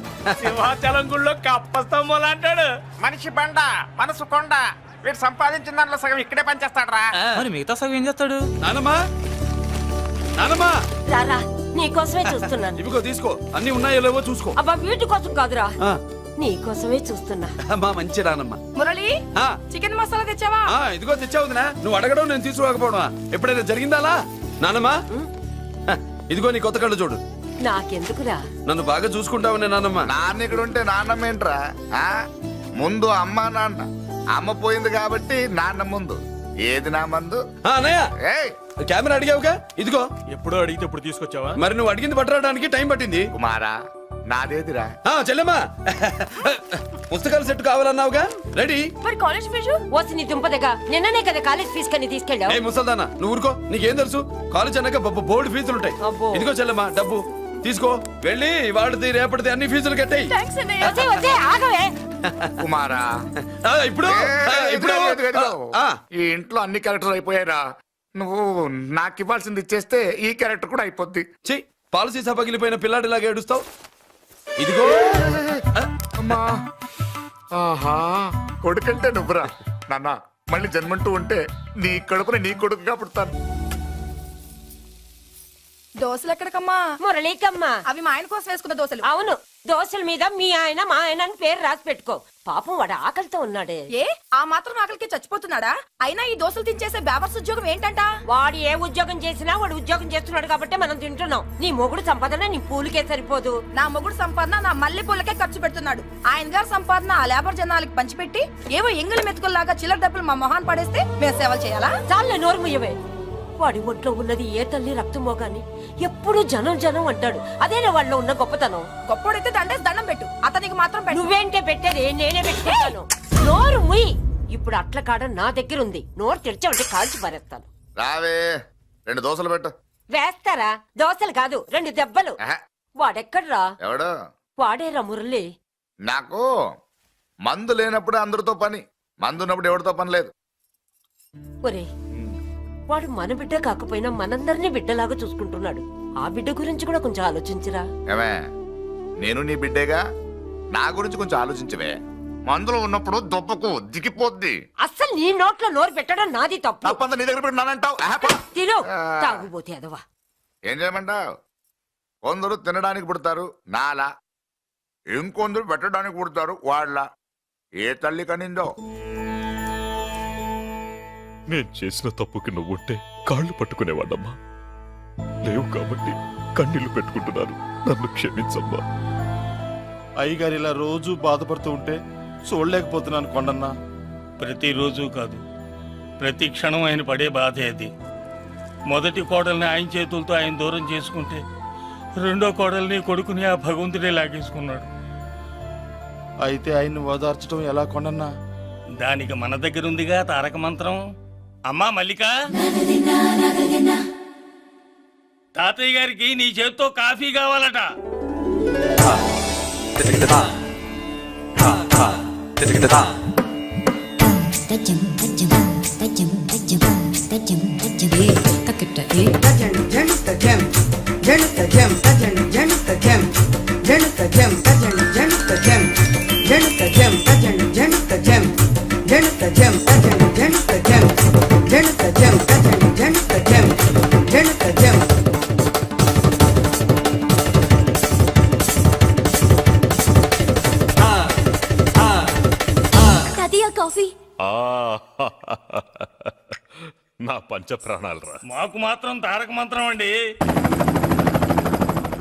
Speaker 11: సింహాచలం గుళ్ళో కప్పస్తంభం అంటాడు.
Speaker 6: మనిషి బండ మనసు కొండ వీడు సంపాదించిన దాంట్లో సగం ఇక్కడే పనిచేస్తాడరా.
Speaker 2: మరి మిగతా సగం ఏం చేస్తాడు?
Speaker 5: నానమ్మా నానమ్మా
Speaker 4: రారా నీకోసమే చూస్తున్నాను.
Speaker 5: ఇవిగో తీసుకో అన్ని ఉన్నాయో లేవో చూసుకో.
Speaker 4: అబ్బా వీటి కోసం కాదురా
Speaker 5: ఆ,
Speaker 4: నీకోసమే చూస్తున్నా.
Speaker 5: అమ్మా మంచి నానమ్మా.
Speaker 4: మురళి
Speaker 5: ఆ,
Speaker 4: చికెన్ మసాలా తెచ్చావా?
Speaker 5: ఇదిగో తెచ్చావుదినా నువ్వు అడగడం నేను తీసుకోకపోవడమా ఎప్పుడైనా జరిగిందాలా నానమ్మా? ఇదిగో నీ కొత్త కళ్ళు చూడు.
Speaker 4: నాకెందుకురా?
Speaker 5: నన్ను బాగా చూసుకుంటావునే నానమ్మా.
Speaker 10: నాన్న ఇక్కడ ఉంటే నాన్నమ్మ ఏంట్రా ఆ? ముందు అమ్మ నాన్న అమ్మ పోయింది కాబట్టి నాన్న ముందు ఏది నా మందు
Speaker 5: అన్నయ్య
Speaker 10: ఏయ్
Speaker 5: కెమెరా అడిగావుగా ఇదిగో.
Speaker 11: ఎప్పుడో అడిగితే ఇప్పుడు తీసుకొచ్చావా?
Speaker 5: మరి నువ్వు అడిగింది పట్టడానికి టైం పట్టింది.
Speaker 10: కుమారా నాదేదిరా
Speaker 5: చెల్లెమ్మా పుస్తకాల సెట్ కావాలన్నావుగా రెడీ.
Speaker 4: మరి కాలేజ్ ఫీజు
Speaker 13: ఓసి నీ దుంపదగా నిన్ననే కదా కాలేజ్ ఫీజు కని తీసుకెళ్ళావు.
Speaker 5: ఏ ముసల్దానా నువ్వు ఊరుకో, నీకేం తెలుసు? కాలేజ్ అన్నాక బోర్డు ఫీజులు ఉంటాయి.
Speaker 13: అబ్బో.
Speaker 5: ఇదిగో చెల్లెమ్మా డబ్బు తీసుకో, వెళ్ళి వాడిది రేపటిది అన్ని ఫీజులు కట్టాయి.
Speaker 4: థ్యాంక్స్ అన్నయ్య.
Speaker 13: వచ్చే వచ్చే ఆగవే.
Speaker 10: కుమారా
Speaker 5: ఇప్పుడు ఇప్పుడు
Speaker 10: ఈ ఇంట్లో అన్ని క్యారెక్టర్ అయిపోయారా? నువ్వు నాకు ఇవ్వాల్సింది ఇచ్చేస్తే ఈ క్యారెక్టర్ కూడా అయిపోద్ది.
Speaker 5: ఛీ, పాలసీ సభ పగిలిపోయిన పిల్లాడిలాగా ఏడుస్తావు. ఇదిగో
Speaker 10: అమ్మా ఆహా కొడుకంటే నువ్వురా నాన్న. మళ్ళీ జన్మంటూ ఉంటే నీ కడుపున నీ కొడుకుగా పుడతాను.
Speaker 2: దోశలు ఎక్కడికమ్మా?
Speaker 13: మురళీకమ్మ.
Speaker 2: అవి మా ఆయన కోసం వేసుకున్న దోశలు.
Speaker 13: అవును, దోశల మీద మీ ఆయన మా ఆయన అని పేరు రాసి పెట్టుకో. పాపం వాడు ఆకలితో ఉన్నాడే.
Speaker 2: ఏ ఆ మాత్రం ఆకలికి చచ్చిపోతున్నాడా? అయినా ఈ దోశలు తినేసే బేవర్స్ ఉద్యోగం ఏంటంట?
Speaker 13: వాడు ఏ ఉద్యోగం చేసినా వాడు ఉద్యోగం చేస్తున్నాడు కాబట్టి మనం తింటున్నాం. నీ మొగుడు సంపాదన నీ పూలకే సరిపోదు.
Speaker 2: నా మొగుడు సంపాదన నా మల్లె పూలకే ఖర్చు పెడుతున్నాడు. ఆయన గారి సంపాదన ఆ లేబర్ జనాలకి పంచిపెట్టి ఏవో ఎంగిలి మెతుకుల్లాగా చిల్లర డబ్బులు మా మొహాన్ పడేస్తే మేము సేవలు చేయాలా?
Speaker 13: చాలే నోరు ముయ్యవే. వాడి ఒంట్లో ఉన్నది ఏ తల్లి రక్తమో గాని ఎప్పుడు జనం జనం అంటాడు. అదేనా వాళ్ళలో ఉన్న గొప్పతనం.
Speaker 2: గొప్పోడైతే దండేసి దండం పెట్టు, అతనికి మాత్రం పెట్టు.
Speaker 13: నువ్వేంటే పెట్టేది? నేనే పెట్టుకుంటాను. నోరు ముయ్. ఇప్పుడు అట్ల కాడ నా దగ్గర ఉంది. నోరు తెరిచావంటే కాల్చి పారేస్తాను.
Speaker 10: రావే 2 దోశలు పెట్టు.
Speaker 13: వేస్తారా? దోశలు కాదు 2 దెబ్బలు.
Speaker 10: ఆహా.
Speaker 13: వాడెక్కడ్రా?
Speaker 10: ఎవడు?
Speaker 13: వాడేరా మురళి.
Speaker 10: నాకు మందు లేనప్పుడు అందరితో పని, మందు ఉన్నప్పుడు ఎవరితో పని లేదు.
Speaker 13: ఒరే, వాడు మన బిడ్డ కాకపోయినా మనందరినీ బిడ్డలాగా చూసుకుంటున్నాడు. ఆ బిడ్డ గురించి కూడా కొంచెం ఆలోచించరా.
Speaker 10: ఏమే నేను నీ బిడ్డేగా, నా గురించి కొంచెం ఆలోచించవే. మందులో ఉన్నప్పుడు దొప్పకు దిగిపోద్ది.
Speaker 13: అస్సలు నీ నోట్లో నోరు పెట్టడం నాది తప్పు.
Speaker 10: తప్పంతా నీ దగ్గర పెట్టినానంటావు.
Speaker 13: తిను తాగుబోతే అదవా.
Speaker 10: ఏం చేయమంటావు? కొందరు తినడానికి పుడతారు నాలా, ఇంకొందరు పెట్టడానికి పుడతారు వాళ్ళ. ఏ తల్లి కనిందో.
Speaker 12: నేను చేసిన తప్పుకి నువ్వుంటే కాళ్ళు పట్టుకునేవాడమ్మా. లేవు కాబట్టి కన్నీళ్లు పెట్టుకుంటున్నాను. నన్ను క్షమించమ్మా.
Speaker 3: అయ్యగారు ఇలా రోజు బాధపడుతూ ఉంటే చూడలేకపోతున్నాను కొండన్నా.
Speaker 11: ప్రతిరోజు కాదు, ప్రతి క్షణం ఆయన పడే బాధే అది. మొదటి కోడల్ని ఆయన చేతులతో ఆయన దూరం చేసుకుంటే రెండో కోడల్ని కొడుకుని ఆ భగవంతుడే లాగేసుకున్నాడు.
Speaker 3: అయితే ఆయన్ని ఓదార్చడం ఎలా కొండన్నా?
Speaker 11: దానికి మన దగ్గర ఉందిగా తారక మంత్రం. అమ్మా మల్లిక, తాతయ్య గారికి నీ చేత్తో కాఫీ కావాలట.
Speaker 4: కాఫీ.
Speaker 12: నా పంచ ప్రాణాలు రా.
Speaker 11: మాకు మాత్రం తారక మంత్రం అండి.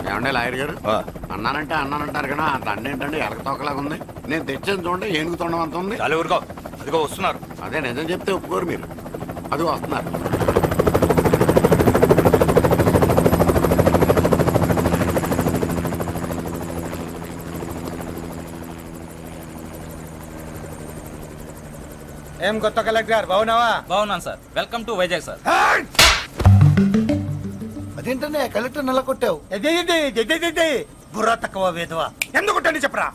Speaker 7: ఏమండే లాయర్ గారు, అన్నానంటే అన్నానంటారు కదా, ఆ దండ ఏంటంటే ఎలక తోకలాగా ఉంది. నేను తెచ్చేది చూడండి, ఏనుగు తొండం అంత ఉంది.
Speaker 8: చాలు ఊరుకో. అదిగో వస్తున్నారు.
Speaker 7: అదే నిజం చెప్తే ఒప్పుకోరు మీరు. అది వస్తున్నారు.
Speaker 9: ఏం కొత్త కలెక్టర్ బాగున్నావా?
Speaker 2: బాగున్నాను sir. Welcome to Vizag sir.
Speaker 3: అదేంటనే కలెక్టర్ నెల కొట్టావు?
Speaker 9: బుర్ర తక్కువ వేదవా. ఎందుకు కొట్టండి చెప్పరా?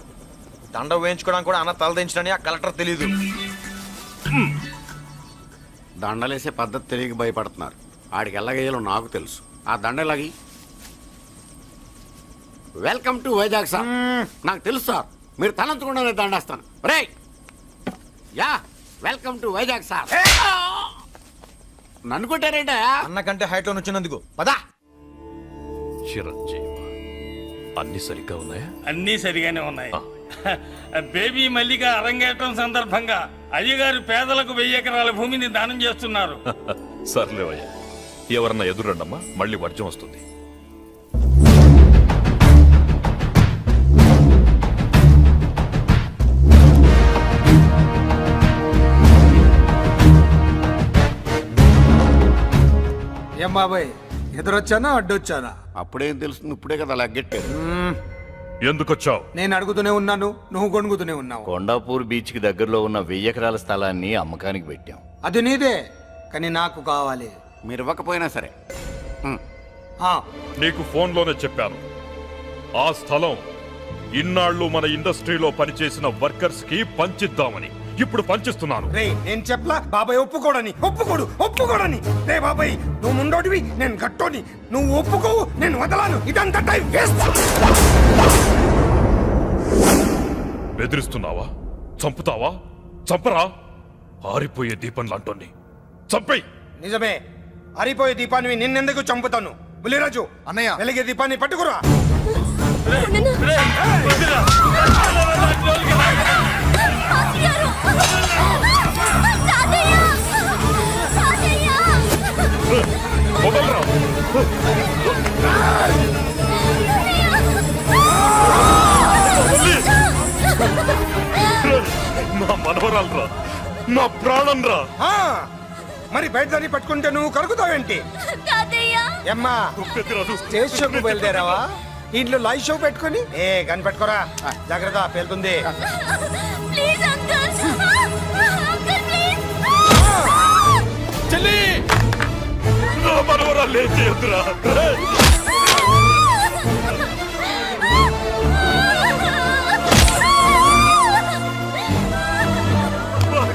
Speaker 3: దండ వేయించుకోవడానికి కూడా అన్న తలదించడని ఆ కలెక్టర్ తెలీదు.
Speaker 7: దండలేసే పద్ధతి తెలియక భయపడుతున్నారు. ఆడికి ఎలాగేయాలో నాకు తెలుసు. ఆ దండలాగి వెల్కమ్ టు వైజాగ్ సార్. నాకు తెలుసు సార్, మీరు తలంచకుండానే దండేస్తాను. రే యా వెల్కమ్ టు వైజాగ్ సార్. నన్ను కొట్టారేంట?
Speaker 3: అన్నకంటే హైట్ లో వచ్చినందుకు
Speaker 7: పదా.
Speaker 12: చిరంజీవి, అన్ని సరిగ్గా ఉన్నాయా?
Speaker 11: అన్నీ సరిగానే ఉన్నాయి. బేబీ మల్లిక అరంగేట్రం సందర్భంగా అయ్యగారు పేదలకు 1000 ఎకరాల భూమిని దానం చేస్తున్నారు.
Speaker 12: సర్లేవయ్యా, ఎవరన్నా ఎదురండమ్మా, మళ్ళీ వర్జం వస్తుంది.
Speaker 9: ఏం బాబాయ్, ఎదురొచ్చానా అడ్డొచ్చానా?
Speaker 7: అప్పుడేం తెలుస్తుంది, ఇప్పుడే కదా లగ్గెట్టారు.
Speaker 3: ఎందుకొచ్చావు?
Speaker 9: నేను అడుగుతూనే ఉన్నాను, నువ్వు గొణుగుతూనే ఉన్నావు.
Speaker 8: కొండాపూర్ బీచ్ కి దగ్గరలో ఉన్న 1000 ఎకరాల స్థలాన్ని అమ్మకానికి పెట్టాం.
Speaker 9: అది నీదే, కానీ నాకు కావాలి.
Speaker 7: మీరు ఇవ్వకపోయినా సరే.
Speaker 9: ఆ,
Speaker 3: నీకు ఫోన్లోనే చెప్పాను. ఆ స్థలం ఇన్నాళ్ళు మన ఇండస్ట్రీలో పనిచేసిన వర్కర్స్ కి పంచిద్దామని. ఇప్పుడు పంచిస్తున్నాను.
Speaker 9: రే నేను చెప్పలా బాబాయ్ ఒప్పుకోడని. రే బాబాయ్, నువ్వు ముండోడివి, నేను గట్టోని. నువ్వు ఒప్పుకోవు, నేను వదలాను. ఇదంతా టైం వేస్ట్.
Speaker 3: బెదిరిస్తున్నావా? చంపుతావా? చంపరా? ఆరిపోయే దీపం లాంటోని చంపేయ్.
Speaker 9: నిజమే, ఆరిపోయే దీపాన్ని నిన్నెందుకు చంపుతాను? బుల్లిరాజు
Speaker 10: అన్నయ్య.
Speaker 9: వెలిగే దీపాన్ని పట్టుకురా.
Speaker 3: వదలరా. నా మనవరాలు రా, నా ప్రాణం రా.
Speaker 9: ఆ, మరి బయట దాన్ని పట్టుకుంటే నువ్వు కరుగుతావేంటి? ఎమ్మా, స్టేజ్ షోకు బయలుదేరావా? ఇంట్లో లైవ్ షో పెట్టుకుని గన్ పెట్టుకోరా. జాగ్రత్త, పేలుతుంది.
Speaker 5: చెల్లి,
Speaker 3: నా మనవరాలు ఏం చేయొద్దురా.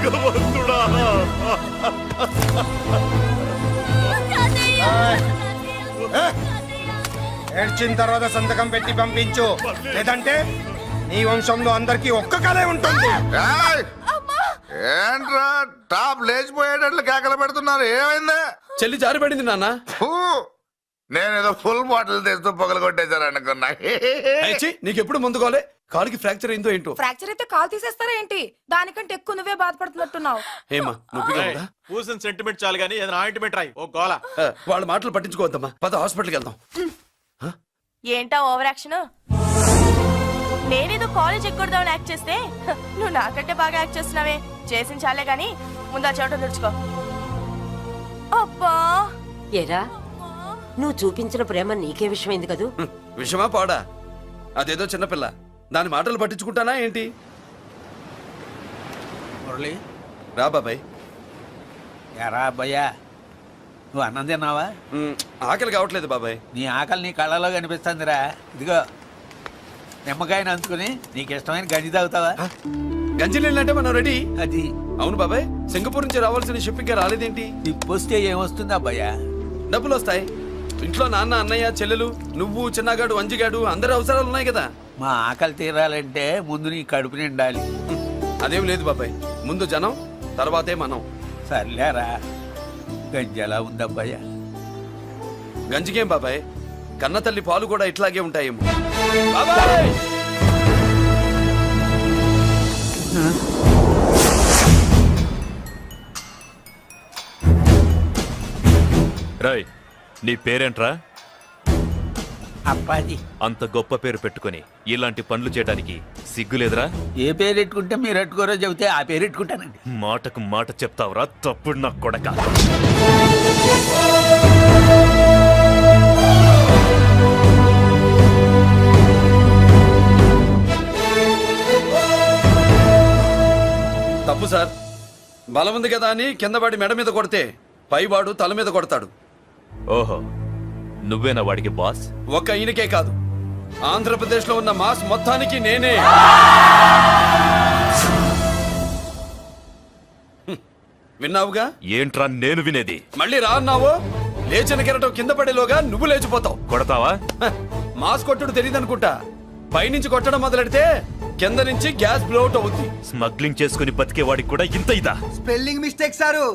Speaker 3: భగవంతుడా.
Speaker 9: ఏడ్చిన తర్వాత సంతకం పెట్టి పంపించు, లేదంటే నీ వంశంలో అందరికీ ఒక్క కలే ఉంటుంది.
Speaker 10: ఏయ్! ఏంట్రా టాప్ లేచిపోయేటట్లు కేకలు పెడుతున్నారు? ఏమైంది?
Speaker 5: చెల్లి జారిపడింది నాన్న.
Speaker 10: ఫూ! నేనేదో ఫుల్ బాటిల్ తెస్తూ పొగలు కొట్టేశారు అనుకున్నా.
Speaker 5: నీకెప్పుడు ముందుకోలే? కాలుకి ఫ్రాక్చర్ అయిందో ఏంటో.
Speaker 2: ఫ్రాక్చర్ అయితే కాల్ తీసేస్తారా ఏంటి? దానికంటే ఎక్కువ నువ్వే బాధపడుతున్నట్టున్నావు.
Speaker 5: ఏమా నొప్పిగా ఉందా?
Speaker 12: పూసిన సెంటిమెంట్ చాలు గానీ ఏదైనా ఆయింట్మెంట్ రాయి. ఓ గోల.
Speaker 5: వాళ్ళ మాటలు పట్టించుకోవద్దమ్మా, పద హాస్పిటల్కి వెళ్దాం.
Speaker 4: ఏంటా ఓవర్ యాక్షన్? నేనేదో కాలేజ్ ఎక్కడదామని యాక్ట్ చేస్తే నువ్వు నాకంటే బాగా యాక్ట్ చేస్తున్నావే. చేసిన చాలే గాని ముందు ఆ చోట తుడుచుకో. అబ్బా,
Speaker 13: ఏరా, నువ్వు చూపించిన ప్రేమ నీకే విషయమైంది కదూ?
Speaker 5: విషమా పాడా? అదేదో చిన్నపిల్ల, దాని మాటలు పట్టించుకుంటానా ఏంటి?
Speaker 6: మురళి,
Speaker 5: రా బాబాయ్.
Speaker 6: ఎరా అబ్బయ్యా, నువ్వు అన్నం తిన్నావా?
Speaker 5: ఆకలి కావట్లేదు బాబాయ్.
Speaker 6: నీ ఆకలి నీ కళ్ళలో కనిపిస్తుందిరా. ఇదిగో నిమ్మకాయని అంచుకుని నీకు ఇష్టమైన గంజి తాగుతావా?
Speaker 5: గంజి నీళ్ళంటే మనం రెడీ.
Speaker 6: అది
Speaker 5: అవును బాబాయ్, సింగపూర్ నుంచి రావాల్సిన షిప్పింగ్ రాలేదేంటి?
Speaker 6: తిప్పొస్తే ఏమొస్తుంది అబ్బయ్యా?
Speaker 5: డబ్బులు వస్తాయి. ఇంట్లో నాన్న, అన్నయ్య, చెల్లెలు, నువ్వు, చిన్నగాడు, వంజిగాడు, అందరి అవసరాలు ఉన్నాయి కదా.
Speaker 6: మా ఆకలి తీరాలంటే ముందు నీ కడుపు నిండాలి.
Speaker 5: అదేం లేదు బాబాయ్, ముందు జనం, తర్వాతే మనం.
Speaker 6: సర్లేరా, గంజి ఎలా ఉందబ్బయ్యా?
Speaker 5: గంజికేం బాబాయ్, కన్న తల్లి పాలు కూడా ఇట్లాగే ఉంటాయేమో. బాబాయ్!
Speaker 12: రాయ్, నీ పేరేంట్రా?
Speaker 6: అప్పాజీ.
Speaker 12: అంత గొప్ప పేరు పెట్టుకొని ఇలాంటి పనులు చేయడానికి సిగ్గులేదురా?
Speaker 6: ఏ పేరు పెట్టుకుంటే మీరు పెట్టుకోరో చెబితే ఆ పేరు పెట్టుకుంటానండి.
Speaker 12: మాటకు మాట చెప్తావురా తప్పుడు నా కొడక.
Speaker 5: తప్పు సార్. బలం ఉంది కదా అని కింద పడి మెడ మీద కొడితే పైవాడు తల మీద కొడతాడు.
Speaker 12: ఓహో, నువ్వేనా వాడికి బాస్?
Speaker 5: ఒక్క ఈయనకే కాదు, ఆంధ్రప్రదేశ్ లో ఉన్న మాస్ మొత్తానికి నేనే. విన్నావుగా?
Speaker 12: ఏంట్రా నేను వినేది?
Speaker 5: మళ్ళీ రా అన్నావు, లేచిన కెరటం కింద పడేలోగా నువ్వు లేచిపోతావు.
Speaker 12: కొడతావా?
Speaker 5: మాస్ కొట్టుడు తెలియదనుకుంటా. పైనుంచి కొట్టడం మొదలెడితే కింద నుంచి గ్యాస్ బ్లౌట్ అవుద్ది.
Speaker 12: స్మగ్లింగ్ చేసుకుని బతికే వాడికి కూడా ఇంత ఇదా?
Speaker 14: Spelling mistake sir.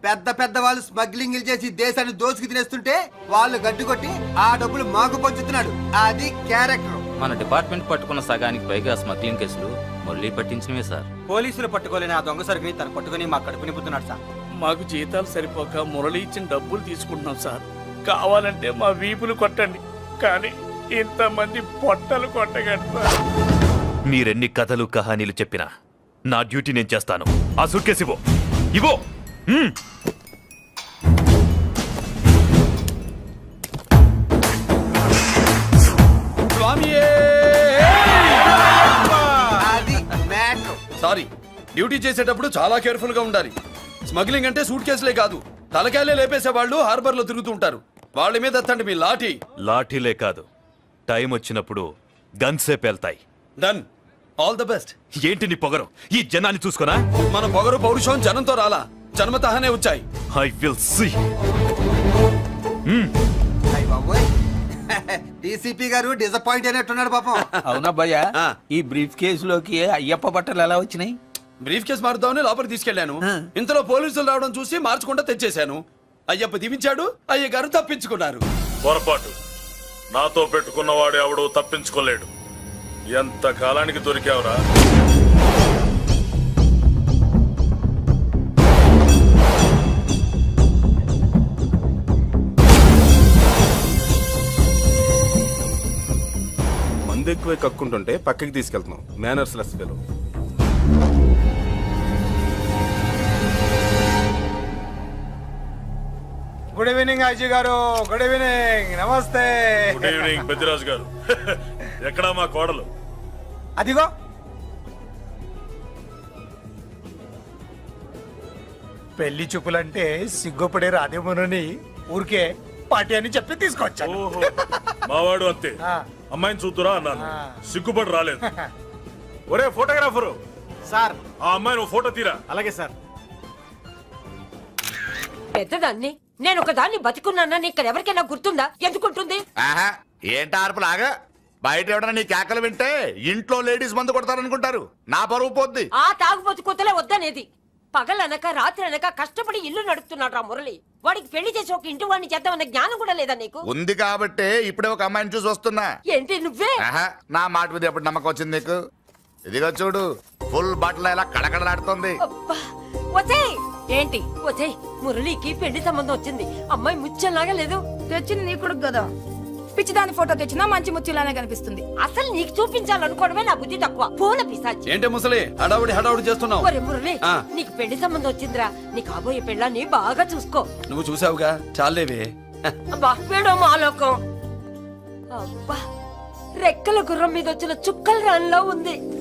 Speaker 14: పెద్ద పెద్ద వాళ్ళు స్మగ్లింగ్ చేసి దేశాన్ని దోచుకు తినేస్తుంటే వాళ్ళు గడ్డు కొట్టి ఆ డబ్బులు మాకు పంచుతున్నాడు. అది క్యారెక్టర్.
Speaker 15: మన డిపార్ట్మెంట్ పట్టుకున్న సగానికి పైగా స్మగ్లింగ్ కేసులు మురళి పట్టించినవే సార్.
Speaker 14: పోలీసులు పట్టుకోలేని ఆ దొంగ సరుకుని తను పట్టుకుని మా కడుపు నింపుతున్నాడు సార్.
Speaker 11: మాకు జీతాలు సరిపోక మురళి ఇచ్చిన డబ్బులు తీసుకుంటున్నాం సార్. కావాలంటే మా వీపులు కొట్టండి, కానీ ఇంతమంది పొట్టలు కొట్టగండి సార్.
Speaker 12: మీరెన్ని కథలు కహానీలు చెప్పినా నా డ్యూటీ నేను చేస్తాను. ఆ సూట్ కేసు ఇవ్వు. ఇవ్వు.
Speaker 5: స్వామియే డ్యూటీ చేసేటప్పుడు చాలా కేర్ఫుల్ గా ఉండాలి. స్మగ్లింగ్ అంటే సూట్ కేసులే కాదు, తలకాయలే లేపేసే వాళ్ళు హార్బర్ లో తిరుగుతూ ఉంటారు. వాళ్ళ మీద ఎత్తండి మీ లాఠీ.
Speaker 12: లాఠీలే కాదు, టైం వచ్చినప్పుడు గన్సే పేల్తాయి.
Speaker 5: డన్. All the best.
Speaker 12: ఏంటి నీ పొగరు? ఈ జనాన్ని చూసుకోనా?
Speaker 5: మన పొగరు పౌరుషం జనంతో రాలా, జన్మతహనే వచ్చాయి.
Speaker 12: I will see.
Speaker 14: డీసీపీ గారు డిసప్పాయింట్ అయినట్టున్నాడు పాపం.
Speaker 6: అవునా భయ్యా, ఈ బ్రీఫ్ కేసులోకి అయ్యప్ప బట్టలు ఎలా వచ్చినాయి?
Speaker 5: బ్రీఫ్ కేసు మారుద్దామని లోపలికి తీసుకెళ్లాను. ఇంతలో పోలీసులు రావడం చూసి మార్చకుండా తెచ్చేశాను. అయ్యప్ప దీవించాడు, అయ్య గారు తప్పించుకున్నారు.
Speaker 11: పొరపాటు. నాతో పెట్టుకున్నవాడు ఎవడు తప్పించుకోలేడు. ఎంత కాలానికి దొరికావురా?
Speaker 3: మందు ఎక్కువ కక్కుంటుంటే పక్కకి తీసుకెళ్తున్నాం. Manners less fellow.
Speaker 9: Good evening Ajay garu. Good evening. Namaste.
Speaker 11: Good evening Peddiraju garu. ఎక్కడా మా కోడలు?
Speaker 9: అదిగో పెళ్లి చూపులంటే సిగ్గుపడే రాదేమోనని ఊరికే పార్టీ అని చెప్పి తీసుకొచ్చాను.
Speaker 11: ఓహో, మావాడు అంతే. అమ్మాయిని చూద్దురా అన్నాను, సిగ్గుపడి రాలేదు. ఒరే ఫోటోగ్రాఫరు
Speaker 9: సార్,
Speaker 11: ఆ అమ్మాయిని ఓ ఫోటో తీరా.
Speaker 9: అలాగే సార్.
Speaker 13: పెద్దదాన్ని నేను ఒక దాన్ని బతికున్నానని ఇక్కడ ఎవరికైనా గుర్తుందా? ఎందుకుంటుంది?
Speaker 10: ఆహా, ఏంటి ఆర్పులాగా? బయట ఎవడన్నా నీ కేకలు వింటే ఇంట్లో లేడీస్ మందు కొడతారనుకుంటారు. నా పరువు పోద్ది.
Speaker 13: ఆ తాగుబోతు కూతలే వద్దనేది. పగలనక రాత్రి అనక కష్టపడి ఇల్లు నడుపుతున్నాడు రా మురళి. వాడికి పెళ్లి చేసి ఒక ఇంటి వాడిని చేద్దామన్న జ్ఞానం కూడా లేదా నీకు?
Speaker 10: ఉంది కాబట్టే ఇప్పుడే ఒక అమ్మాయిని చూసి వస్తున్నా.
Speaker 13: ఏంటి నువ్వే?
Speaker 10: ఆహా, నా మాట మీద ఎప్పుడు నమ్మకం వచ్చింది నీకు? ఇదిగో చూడు, ఫుల్ బట్టలు ఎలా కడకడలాడుతుంది.
Speaker 13: అబ్బా, వచ్చేయ్.
Speaker 2: ఏంటి?
Speaker 13: వచ్చేయ్, మురళికి పెళ్లి సంబంధం వచ్చింది. అమ్మాయి ముచ్చల్లాగా లేదు.
Speaker 2: తెచ్చింది నీ కొడుకు కదా. పిచ్చిదాని ఫోటో తెచ్చినా మంచి ముత్యులానే కనిపిస్తుంది.
Speaker 13: అసలు నీకు చూపించాలనుకోవడమే నా బుద్ధి తక్కువ. పూల పిశాచి.
Speaker 5: ఏంటి ముసలి హడావుడి చేస్తున్నావు?
Speaker 13: ఒరే మురళి, నీకు పెళ్లి సంబంధం వచ్చిందిరా. నీ కాబోయే పెళ్ళాన్ని బాగా చూసుకో.
Speaker 5: నువ్వు చూసావుగా, చాలేవే.
Speaker 13: అబ్బా, వీడో మాలోకం. అబ్బా, రెక్కల గుర్రం మీద వచ్చిన చుక్కల రాన్లో ఉంది.